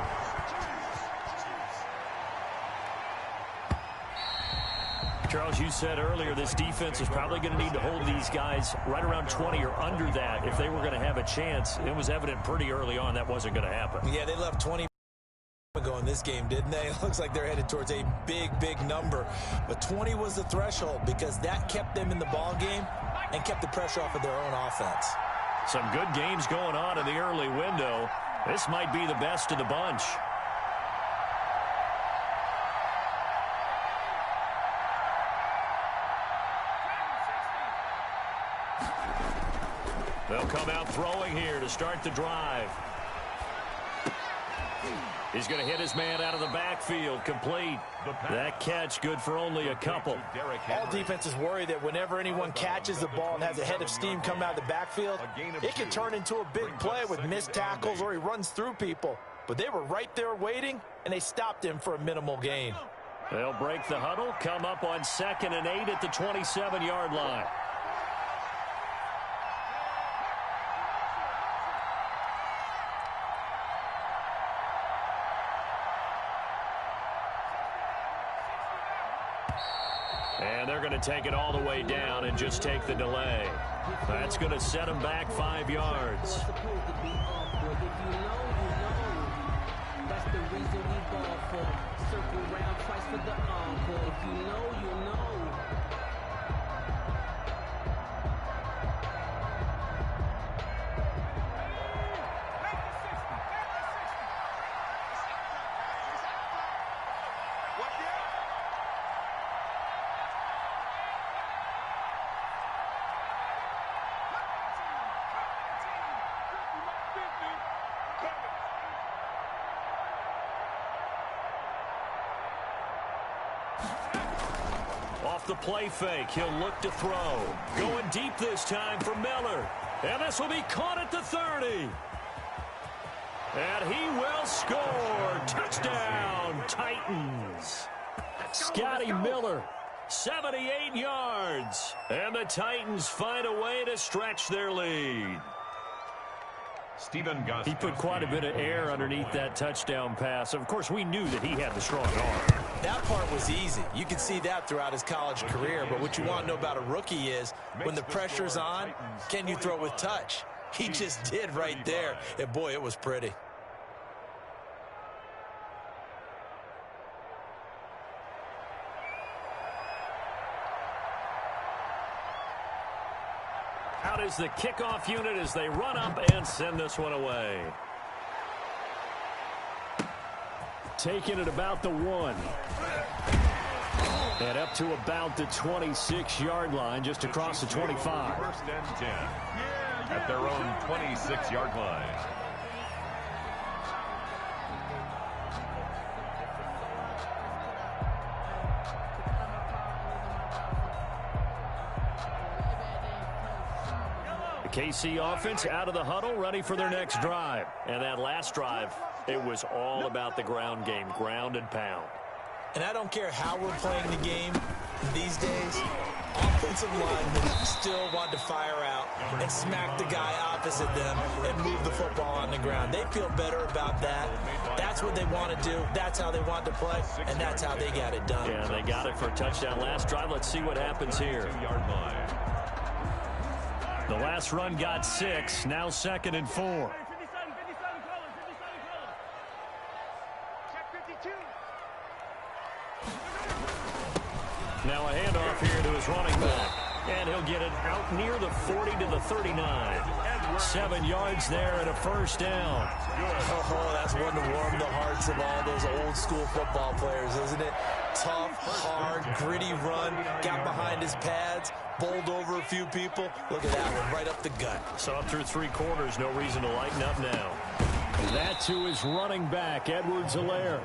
Charles, you said earlier this defense is probably going to need to hold these guys right around 20 or under that if they were going to have a chance. It was evident pretty early on that wasn't going to happen. Yeah, they left 20 ago in this game, didn't they? It looks like they're headed towards a big, big number. But 20 was the threshold because that kept them in the ball game and kept the pressure off of their own offense. Some good games going on in the early window. This might be the best of the bunch. They'll come out throwing here to start the drive. He's going to hit his man out of the backfield, complete. That catch good for only a couple. All defenses worry that whenever anyone catches the ball and has a head of steam come out of the backfield, it can turn into a big play with missed tackles or he runs through people. But they were right there waiting, and they stopped him for a minimal gain. They'll break the huddle, come up on 2nd and 8 at the 27-yard line. And they're going to take it all the way down and just take the delay. That's going to set them back 5 yards. That's the reason we ball for. Circle round twice for the encore. If you know, you know. Off the play fake, he'll look to throw. Going deep this time for Miller. And this will be caught at the 30. And he will score. Touchdown, Titans. Scotty Miller, 78 yards. And the Titans find a way to stretch their lead. Stephen Gostkowski. He put quite a bit of air underneath that touchdown pass. Of course, we knew that he had the strong arm. That part was easy. You could see that throughout his college career. But what you want to know about a rookie is when the pressure's on, can you throw with touch? He just did right there. And, boy, it was pretty. Out is the kickoff unit as they run up and send this one away. Taking it about the 1. And up to about the 26-yard line, just across the 25. First and 10 at their own 26-yard line. KC offense out of the huddle, ready for their next drive. And that last drive, it was all about the ground game, ground and pound. And I don't care how we're playing the game these days, offensive linemen still want to fire out and smack the guy opposite them and move the football on the ground. They feel better about that. That's what they want to do. That's how they want to play, and that's how they got it done. Yeah, they got it for a touchdown last drive. Let's see what happens here. The last run got 6, now 2nd and 4. Now a handoff here to his running back. And he'll get it out near the 40 to the 39. 7 yards there and a first down. Oh, that's one to warm the hearts of all those old school football players, isn't it? Tough, hard, gritty run. Got behind his pads, bowled over a few people. Look at that one, right up the gut. So up through 3 quarters, no reason to lighten up now. That to his running back, Edwards-Helaire.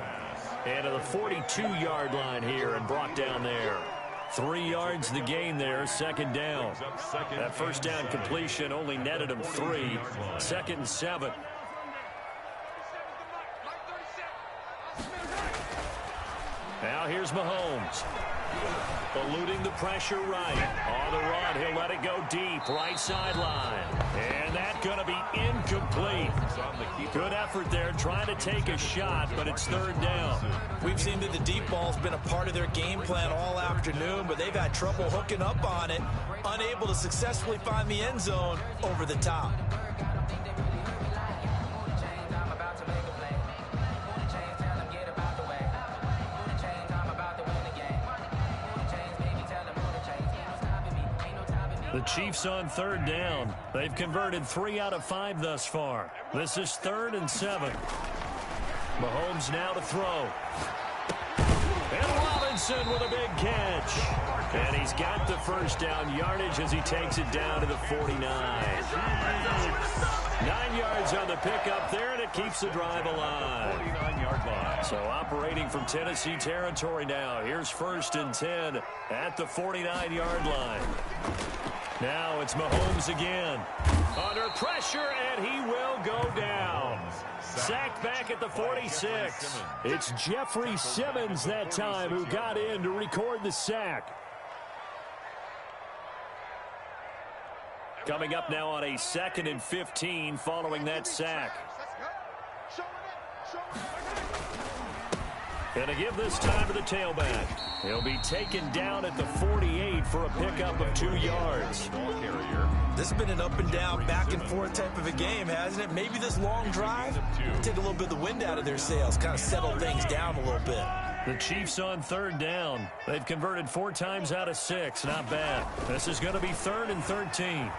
And to the 42-yard line here and brought down there. 3 yards the gain there, 2nd down. That first down completion only netted him 3. 2nd and 7. Now here's Mahomes. Eluding the pressure right. On the run, he'll let it go deep. Right sideline. And that's going to be incomplete. Good effort there trying to take a shot, but it's 3rd down. We've seen that the deep ball's been a part of their game plan all afternoon, but they've had trouble hooking up on it. Unable to successfully find the end zone over the top. The Chiefs on 3rd down. They've converted 3 out of 5 thus far. This is 3rd and 7. Mahomes now to throw. And Robinson with a big catch. And he's got the first down yardage as he takes it down to the 49. 9 yards on the pickup there, and it keeps the drive alive. 49-yard line. So operating from Tennessee territory now. Here's 1st and 10 at the 49-yard line. Now it's Mahomes again. Under pressure, and he will go down. Sacked back at the 46. It's Jeffrey Simmons that time who got in to record the sack. Coming up now on a 2nd and 15 following that sack. And to give this time to the tailback. He'll be taken down at the 48 for a pickup of 2 yards. This has been an up and down, back and forth type of a game, hasn't it? Maybe this long drive take a little bit of the wind out of their sails, kind of settle things down a little bit. The Chiefs on 3rd down. They've converted 4 times out of 6. Not bad. This is going to be 3rd and 13.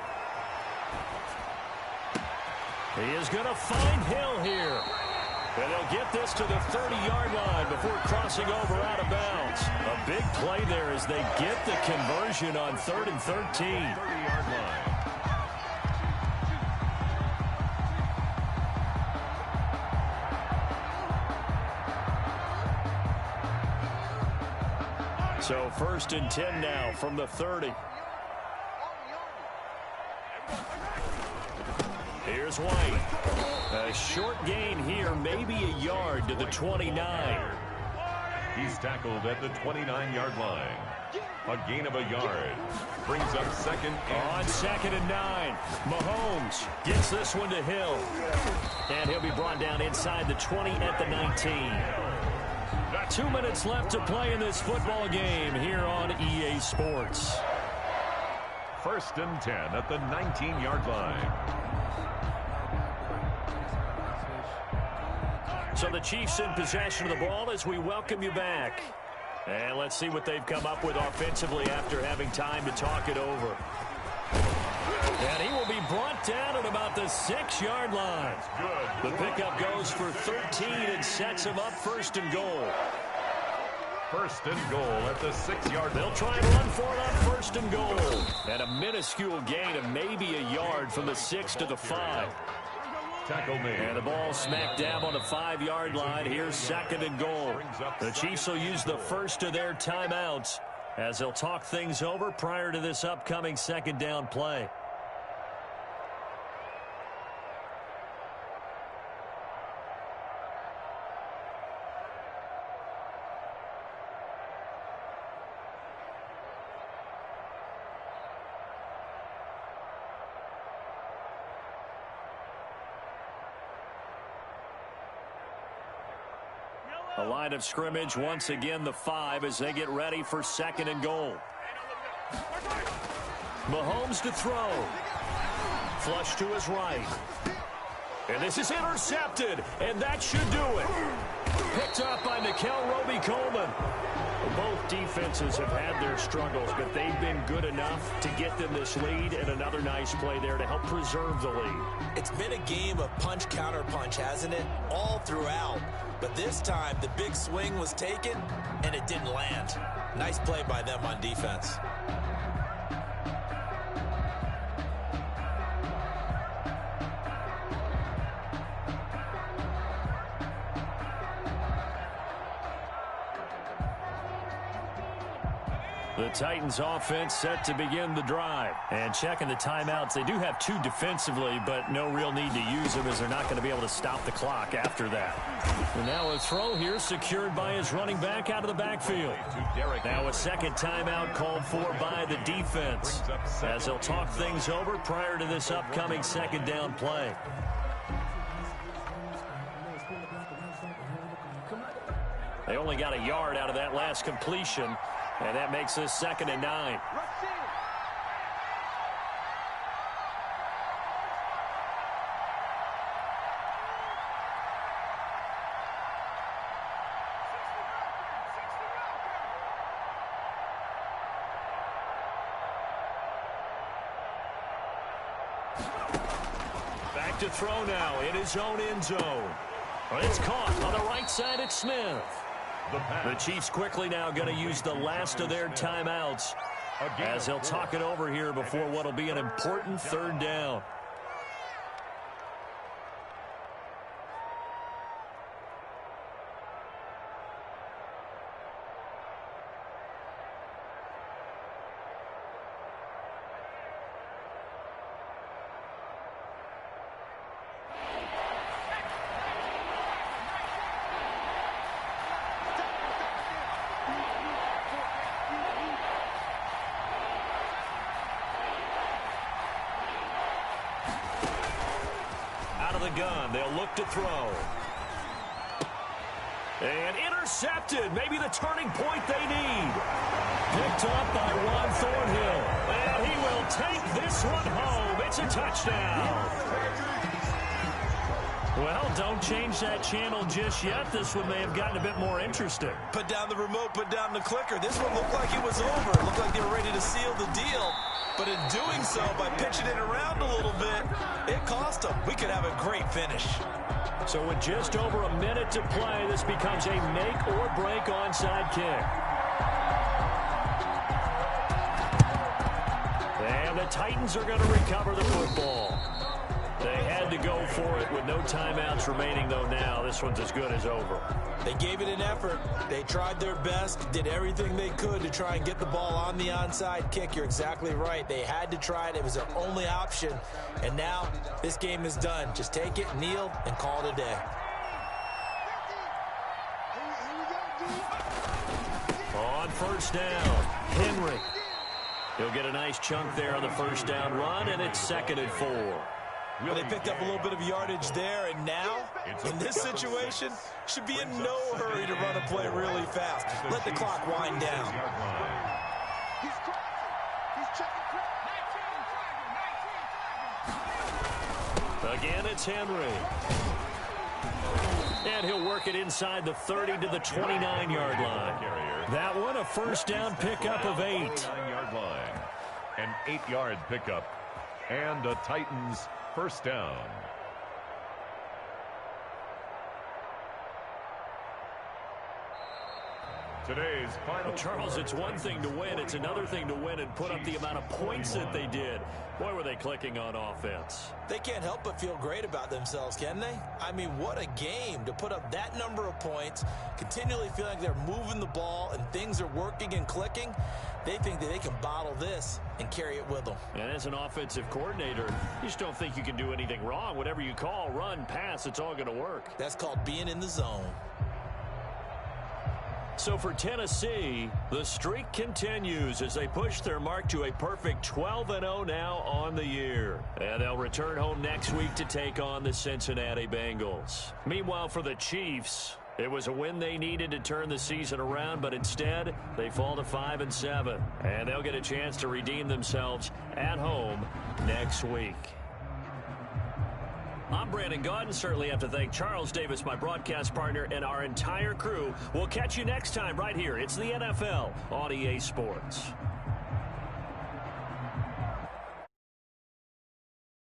He is going to find Hill here. And they'll get this to the 30-yard line before crossing over out of bounds. A big play there as they get the conversion on 3rd and 13. 30-yard line. So 1st and 10 now from the 30. Here's White. A short gain here, maybe a yard to the 29. He's tackled at the 29-yard line. A gain of a yard. Brings up 2nd and on 2nd and 9. Mahomes gets this one to Hill. And he'll be brought down inside the 20 at the 19. 2 minutes left to play in this football game here on EA Sports. 1st and 10 at the 19-yard line. So the Chiefs in possession of the ball as we welcome you back. And let's see what they've come up with offensively after having time to talk it over. And he will be brought down at about the 6-yard line. The pickup goes for 13 and sets him up 1st and goal. 1st and goal at the 6-yard line. They'll try and run for it on 1st and goal. And a minuscule gain of maybe a yard from the 6 to the 5. Tackle made. And the ball smack dab on the 5-yard line. Here's 2nd and goal. The Chiefs will use the first of their timeouts as they'll talk things over prior to this upcoming 2nd down play. The line of scrimmage, once again, the 5 as they get ready for 2nd and goal. Mahomes to throw. Flush to his right. And this is intercepted, and that should do it. Picked up by Nickell Robey-Coleman. Both defenses have had their struggles, but they've been good enough to get them this lead, and another nice play there to help preserve the lead. It's been a game of punch-counter-punch, hasn't it? All throughout. But this time, the big swing was taken, and it didn't land. Nice play by them on defense. The Titans offense set to begin the drive. And checking the timeouts, they do have 2 defensively, but no real need to use them as they're not going to be able to stop the clock after that. And now a throw here secured by his running back out of the backfield. Now a 2nd timeout called for by the defense as they'll talk things over prior to this upcoming 2nd down play. They only got a yard out of that last completion. And that makes this 2nd and 9. Back to throw now in his own end zone. It's caught on the right side at Smith. The Chiefs quickly now going to use the last of their timeouts as they'll talk it over here before what will be an important 3rd down. Gun. They'll look to throw. And intercepted. Maybe the turning point they need. Picked up by Juan Thornhill. And he will take this one home. It's a touchdown. Well, don't change that channel just yet. This one may have gotten a bit more interesting. Put down the remote, put down the clicker. This one looked like it was over. It looked like they were ready to seal the deal. But in doing so, by pitching it around a little bit, it cost them. We could have a great finish. So with just over a minute to play, this becomes a make-or-break onside kick. And the Titans are going to recover the football. They had to go for it with no timeouts remaining, though now. This one's as good as over. They gave it an effort. They tried their best, did everything they could to try and get the ball on the onside kick. You're exactly right. They had to try it. It was their only option. And now this game is done. Just take it, kneel, and call it a day. On first down, Henry. He'll get a nice chunk there on the first down run, and it's 2nd and 4. Well, they picked up a little bit of yardage there, and now, in this situation, should be in no hurry to run a play really fast. Let the clock wind down. Again, it's Henry. And he'll work it inside the 30 to the 29-yard line. That one, a first down pickup of 8. 29-yard line. An 8-yard pickup. And a Titans first down. Today's final. Charles, it's one thing to win. It's another thing to win and put up the amount of points that they did. Boy, were they clicking on offense. They can't help but feel great about themselves, can they? I mean, what a game to put up that number of points, continually feeling like they're moving the ball and things are working and clicking. They think that they can bottle this and carry it with them. And as an offensive coordinator, you just don't think you can do anything wrong. Whatever you call, run, pass, it's all going to work. That's called being in the zone. So for Tennessee, the streak continues as they push their mark to a perfect 12-0 now on the year. And they'll return home next week to take on the Cincinnati Bengals. Meanwhile, for the Chiefs, it was a win they needed to turn the season around, but instead they fall to 5-7. And they'll get a chance to redeem themselves at home next week. I'm Brandon Gaudin. Certainly have to thank Charles Davis, my broadcast partner, and our entire crew. We'll catch you next time right here. It's the NFL on EA Sports.